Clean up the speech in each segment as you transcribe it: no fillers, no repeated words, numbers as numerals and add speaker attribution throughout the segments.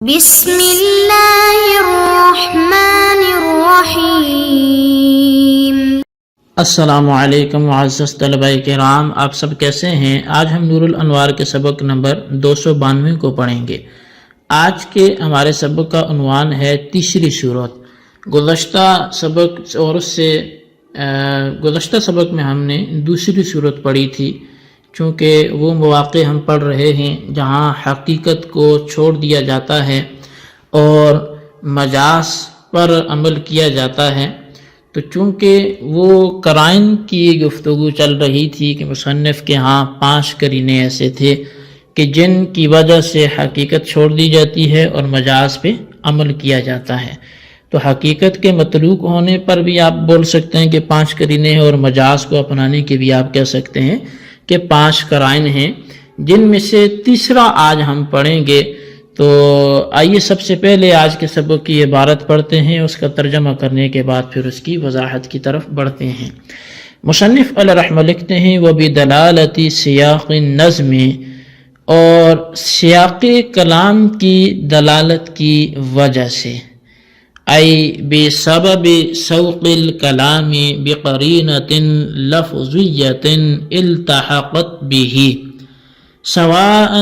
Speaker 1: بسم اللہ الرحمن الرحیم۔
Speaker 2: السلام علیکم معزز طلباء کرام، آپ سب کیسے ہیں؟ آج ہم نور الانوار کے سبق نمبر 292 کو پڑھیں گے۔ آج کے ہمارے سبق کا عنوان ہے تیسری صورت۔ گزشتہ سبق میں ہم نے دوسری صورت پڑھی تھی، چونکہ وہ مواقع ہم پڑھ رہے ہیں جہاں حقیقت کو چھوڑ دیا جاتا ہے اور مجاز پر عمل کیا جاتا ہے، تو چونکہ وہ قرائن کی گفتگو چل رہی تھی کہ مصنف کے ہاں 5 قرینے ایسے تھے کہ جن کی وجہ سے حقیقت چھوڑ دی جاتی ہے اور مجاز پہ عمل کیا جاتا ہے۔ تو حقیقت کے متروک ہونے پر بھی آپ بول سکتے ہیں کہ 5 قرینے ہیں، اور مجاز کو اپنانے کے بھی آپ کہہ سکتے ہیں کہ 5 قرائن ہیں، جن میں سے تیسرا آج ہم پڑھیں گے۔ تو آئیے سب سے پہلے آج کے سبق کی عبارت پڑھتے ہیں، اس کا ترجمہ کرنے کے بعد پھر اس کی وضاحت کی طرف بڑھتے ہیں۔ مصنف علیہ رحمہ لکھتے ہیں وَبِدَلَالَةِ سِيَاقِ النَّظْمِ، اور سیاق کلام کی دلالت کی وجہ سے، ای بسبب سوق الکلام بقرینۃ لفظیۃ التحقت به سواء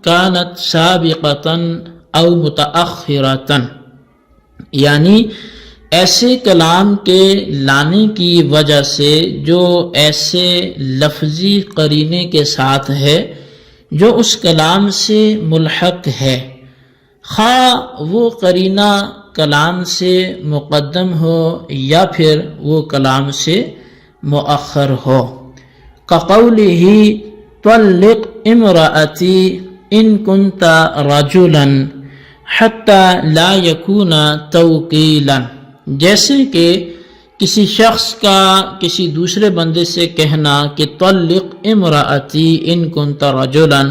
Speaker 2: كانت سابقۃ او متأخرۃ، یعنی ایسے کلام کے لانے کی وجہ سے جو ایسے لفظی قرینے کے ساتھ ہے جو اس کلام سے ملحق ہے، خواہ وہ قرینہ کلام سے مقدم ہو یا پھر وہ کلام سے مؤخر ہو۔ كقوله طلق امرأتی ان كنت رجلا حتى لا يكون توکیلا، جیسے کہ کسی شخص کا کسی دوسرے بندے سے کہنا کہ طلق امرأتی ان كنت رجلا،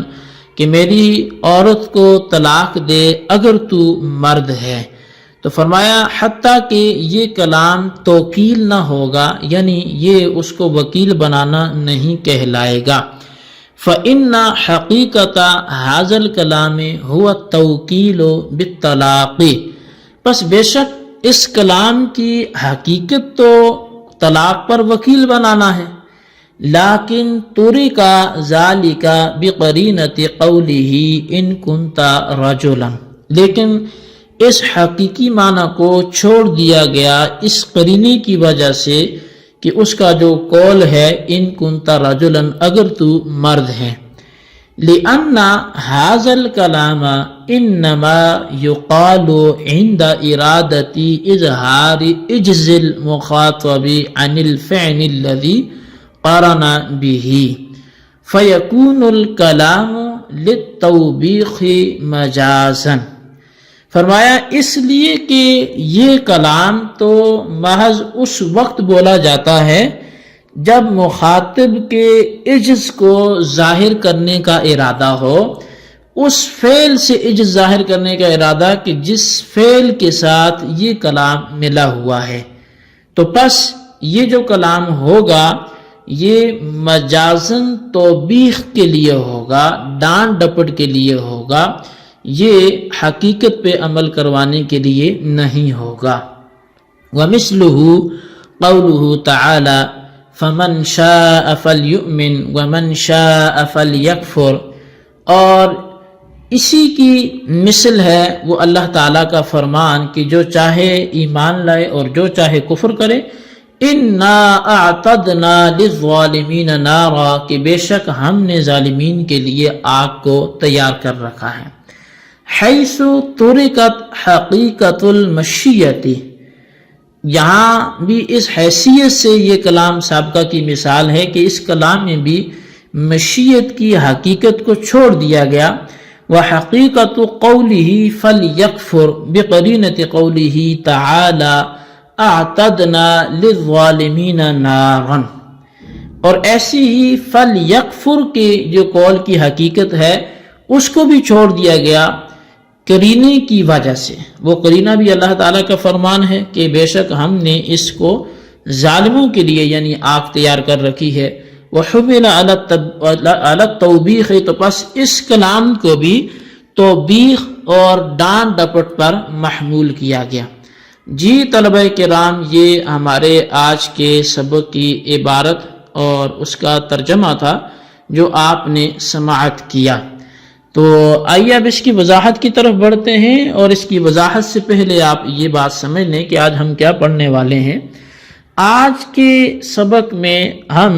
Speaker 2: کہ میری عورت کو طلاق دے اگر تو مرد ہے، تو فرمایا حتیٰ کہ یہ کلام توکیل نہ ہوگا، یعنی یہ اس کو وکیل بنانا نہیں کہلائے گا۔ فإن حقیقت هذا الکلام هو التوکیل بالطلاق، پس بے شک اس کلام کی حقیقت تو طلاق پر وکیل بنانا ہے، لیکن ترک ذالک بقرینۃ قوله ان كنت رجلا، لیکن اس حقیقی معنی کو چھوڑ دیا گیا اس قرینے کی وجہ سے کہ اس کا جو قول ہے ان كنت رجلا، اگر تو مرد ہے۔ لأن هذا الكلام انما يقال عند ارادة اظہار عجز المخاطب عن الفعل الذي قرن به، فيكون الكلام للتوبيخ مجازا، فرمایا اس لیے کہ یہ کلام تو محض اس وقت بولا جاتا ہے جب مخاطب کے عجز کو ظاہر کرنے کا ارادہ ہو، اس فعل سے عجز ظاہر کرنے کا ارادہ کہ جس فعل کے ساتھ یہ کلام ملا ہوا ہے، تو پس یہ جو کلام ہوگا یہ مجازن توبیخ کے لیے ہوگا، ڈانٹ ڈپٹ کے لیے ہوگا، یہ حقیقت پہ عمل کروانے کے لیے نہیں ہوگا۔ وَمِثْلُهُ قَوْلُهُ تَعَالَى فَمَنْ شَاءَ فَلْيُؤْمِنْ وَمَنْ شَاءَ فَلْيَكْفُرْ، اور اسی کی مثل ہے وہ اللہ تعالیٰ کا فرمان کہ جو چاہے ایمان لائے اور جو چاہے کفر کرے۔ اِنَّا أَعْتَدْنَا لِلظَّالِمِينَ نَارًا، کہ بے شک ہم نے ظالمین کے لیے آگ کو تیار کر رکھا ہے۔ حیث ترکت حقیقت المشیت، یہاں بھی اس حیثیت سے یہ کلام سابقہ کی مثال ہے کہ اس کلام میں بھی مشیت کی حقیقت کو چھوڑ دیا گیا۔ وحقیقت قوله فلیکفر بقرینۃ قوله تعالی اعتدنا للظالمین نارا، اور ایسی ہی فلیکفر کے جو قول کی حقیقت ہے اس کو بھی چھوڑ دیا گیا قرینے کی وجہ سے۔ وہ قرینہ بھی اللہ تعالیٰ کا فرمان ہے کہ بے شک ہم نے اس کو ظالموں کے لیے یعنی آگ تیار کر رکھی ہے۔ وَحُمِلَ عَلَى التَّوْبِيخِ، تو پس اس کلام کو بھی توبیخ اور ڈانٹ ڈپٹ پر محمول کیا گیا۔ جی طلبہ کرام، یہ ہمارے آج کے سبق کی عبارت اور اس کا ترجمہ تھا جو آپ نے سماعت کیا۔ تو آئیے اب اس کی وضاحت کی طرف بڑھتے ہیں، اور اس کی وضاحت سے پہلے آپ یہ بات سمجھ لیں کہ آج ہم کیا پڑھنے والے ہیں۔ آج کے سبق میں ہم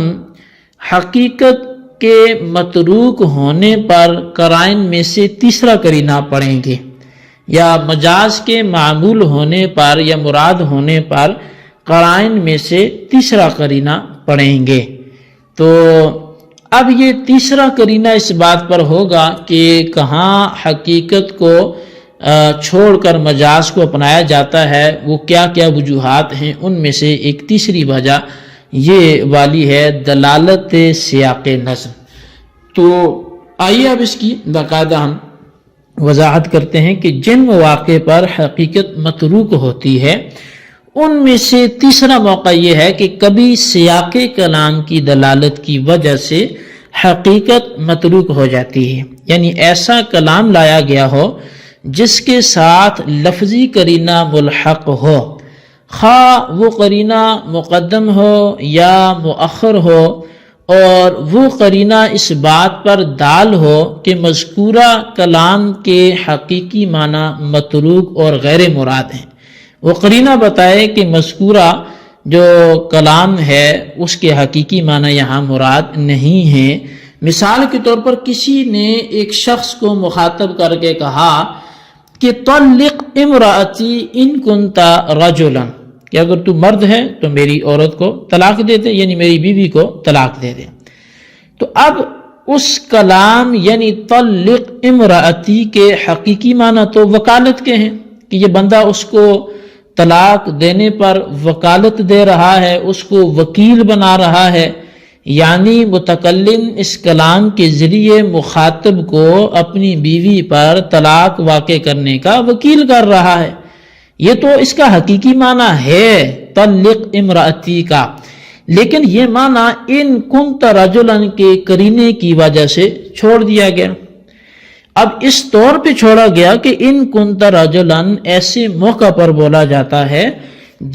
Speaker 2: حقیقت کے متروک ہونے پر قرائن میں سے تیسرا قرینہ پڑھیں گے، یا مجاز کے معمول ہونے پر یا مراد ہونے پر قرائن میں سے تیسرا قرینہ پڑھیں گے۔ تو اب یہ تیسرا قرینہ اس بات پر ہوگا کہ کہاں حقیقت کو چھوڑ کر مجاز کو اپنایا جاتا ہے، وہ کیا کیا وجوہات ہیں۔ ان میں سے ایک تیسری وجہ یہ والی ہے دلالت سیاق نظم۔ تو آئیے اب اس کی باقاعدہ ہم وضاحت کرتے ہیں کہ جن مواقع پر حقیقت متروک ہوتی ہے ان میں سے تیسرا موقع یہ ہے کہ کبھی سیاق کلام کی دلالت کی وجہ سے حقیقت متروک ہو جاتی ہے، یعنی ایسا کلام لایا گیا ہو جس کے ساتھ لفظی قرینہ ملحق ہو، خواہ وہ قرینہ مقدم ہو یا مؤخر ہو، اور وہ قرینہ اس بات پر دال ہو کہ مذکورہ کلام کے حقیقی معنی متروک اور غیر مراد ہیں۔ وہ قرینہ بتائے کہ مذکورہ جو کلام ہے اس کے حقیقی معنی یہاں مراد نہیں ہیں۔ مثال کے طور پر کسی نے ایک شخص کو مخاطب کر کے کہا کہ طلق امراتی ان کنتا رجلا، کہ اگر تو مرد ہے تو میری عورت کو طلاق دے دے، یعنی میری بیوی کو طلاق دے دے۔ تو اب اس کلام یعنی طلق امراتی کے حقیقی معنی تو وکالت کے ہیں کہ یہ بندہ اس کو طلاق دینے پر وکالت دے رہا ہے، اس کو وکیل بنا رہا ہے، یعنی متکلم اس کلام کے ذریعے مخاطب کو اپنی بیوی پر طلاق واقع کرنے کا وکیل کر رہا ہے۔ یہ تو اس کا حقیقی معنی ہے طلق امراتی کا، لیکن یہ معنی ان کنت رجلن کے قرینے کی وجہ سے چھوڑ دیا گیا۔ اب اس طور پہ چھوڑا گیا کہ ان کنت رجلن ایسے موقع پر بولا جاتا ہے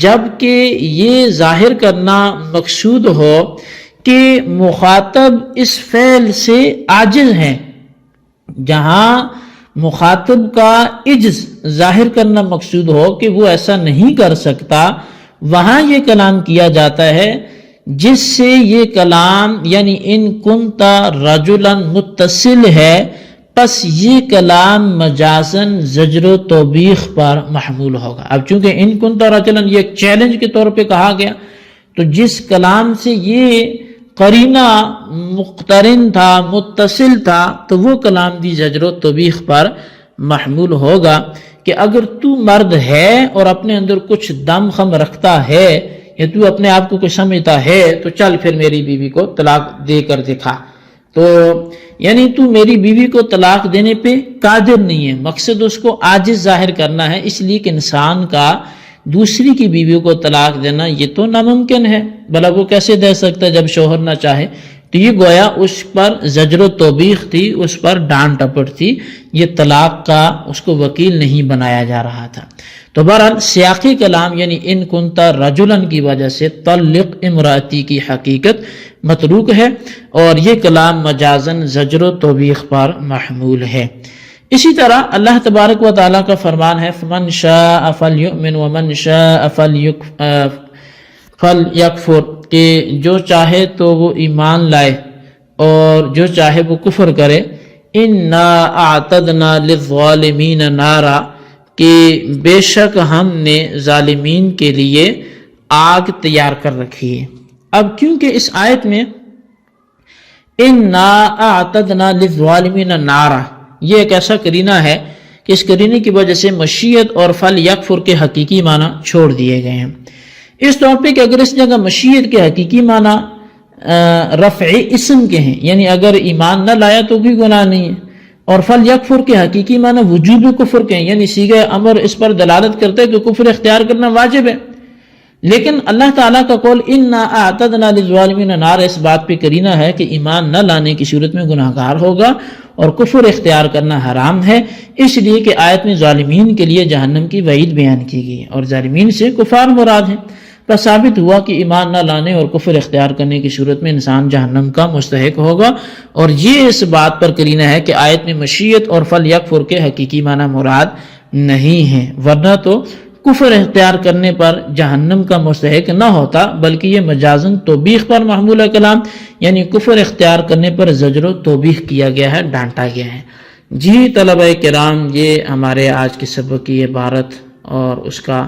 Speaker 2: جبکہ یہ ظاہر کرنا مقصود ہو کہ مخاطب اس فعل سے عاجز ہے۔ جہاں مخاطب کا عجز ظاہر کرنا مقصود ہو کہ وہ ایسا نہیں کر سکتا، وہاں یہ کلام کیا جاتا ہے جس سے یہ کلام یعنی ان کنتا رجلن متصل ہے، پس یہ کلام مجازن زجر و توبیخ پر محمول ہوگا۔ اب چونکہ ان کنتا رجلن یہ ایک چیلنج کے طور پہ کہا گیا، تو جس کلام سے یہ قرینہ مقترن تھا، متصل تھا، تو وہ کلام بھی زجر و توبیخ پر محمول ہوگا کہ اگر تو مرد ہے اور اپنے اندر کچھ دم خم رکھتا ہے یا تو اپنے آپ کو کچھ سمجھتا ہے تو چل پھر میری بیوی کو طلاق دے کر دکھا۔ تو یعنی تو میری بیوی کو طلاق دینے پہ قادر نہیں ہے، مقصد اس کو عاجز ظاہر کرنا ہے، اس لیے کہ انسان کا دوسری کی بیوی کو طلاق دینا یہ تو ناممکن ہے، بھلا وہ کیسے دے سکتا ہے جب شوہر نہ چاہے۔ تو یہ گویا اس پر زجر و توبیخ تھی، اس پر ڈانٹ ٹپٹ تھی، یہ طلاق کا اس کو وکیل نہیں بنایا جا رہا تھا۔ تو بہرحال سیاقی کلام یعنی ان کنتا رجلن کی وجہ سے طلق امراتی کی حقیقت متروک ہے، اور یہ کلام مجازن زجر و توبیخ پر محمول ہے۔ اسی طرح اللہ تبارک و تعالیٰ کا فرمان ہے فَمَنْ شَاءَ فَلْيُؤْمِنْ وَمَنْ شَاءَ فَلْيَكْفُرْ، کہ جو چاہے تو وہ ایمان لائے اور جو چاہے وہ کفر کرے۔ اِنَّا أَعْتَدْنَا لِلظَّالِمِينَ نَارًا، کہ بے شک ہم نے ظالمین کے لیے آگ تیار کر رکھی ہے۔ اب کیونکہ اس آیت میں اِنَّا أَعْتَدْنَا لِلظَّالِمِينَ نَارًا یہ ایک ایسا قرینہ ہے کہ اس قرینے کی وجہ سے مشیت اور فَلْيَكْفُرْ کے حقیقی معنی چھوڑ دیے گئے ہیں، اس طور پہ کہ اگر اس جگہ مشیت کے حقیقی معنی رفع اسم کے ہیں، یعنی اگر ایمان نہ لایا تو کوئی گناہ نہیں ہے، اور فَلْيَكْفُرْ کے حقیقی معنی وجوب کفر کے ہیں، یعنی صیغہ امر اس پر دلالت کرتے ہیں کہ کفر اختیار کرنا واجب ہے۔ لیکن اللہ تعالیٰ کا قول اِنَّا أَعْتَدْنَا لِلظَّالِمِينَ نَارًا اس بات پہ قرینہ ہے کہ ایمان نہ لانے کی صورت میں گناہگار ہوگا، اور کفر اختیار کرنا حرام ہے، اس لیے کہ آیت میں ظالمین کے لیے جہنم کی وعید بیان کی گئی اور ظالمین سے کفار مراد ہیں۔ پس ثابت ہوا کہ ایمان نہ لانے اور کفر اختیار کرنے کی صورت میں انسان جہنم کا مستحق ہوگا، اور یہ اس بات پر قرینہ ہے کہ آیت میں مشیت اور فل یکفر کے حقیقی معنی مراد نہیں ہیں، ورنہ تو کفر اختیار کرنے پر جہنم کا مستحق نہ ہوتا، بلکہ یہ مجازن توبیخ پر محمول ہے کلام، یعنی کفر اختیار کرنے پر زجر و توبیخ کیا گیا ہے، ڈانٹا گیا ہے۔ جی طلبہ کرام، یہ ہمارے آج کے سبق کی عبارت اور اس کا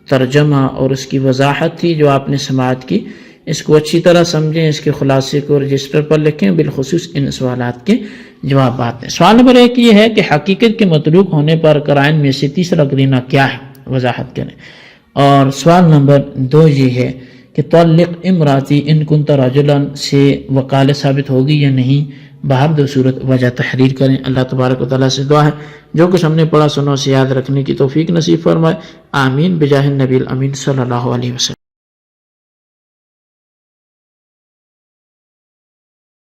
Speaker 2: ترجمہ اور اس کی وضاحت تھی جو آپ نے سماعت کی۔ اس کو اچھی طرح سمجھیں، اس کے خلاصے کو رجسٹر پر لکھیں، بالخصوص ان سوالات کے جوابات ہیں۔ سوال نمبر 1 یہ ہے کہ حقیقت کے مطلوب ہونے پر قرائن میں سے تیسرا قرینہ کیا ہے، وضاحت کریں۔ اور سوال نمبر 2 یہ ہے کہ طلق امراتی ان کنت رجلا سے وکالت ثابت ہوگی یا نہیں، باہر دو صورت وجہ تحریر کریں۔ اللہ تبارک و تعالیٰ سے دعا ہے جو کچھ ہم نے پڑھا سنو سے یاد رکھنے کی توفیق نصیب فرمائے، آمین بجاہ النبی الامین صلی اللہ علیہ وسلم۔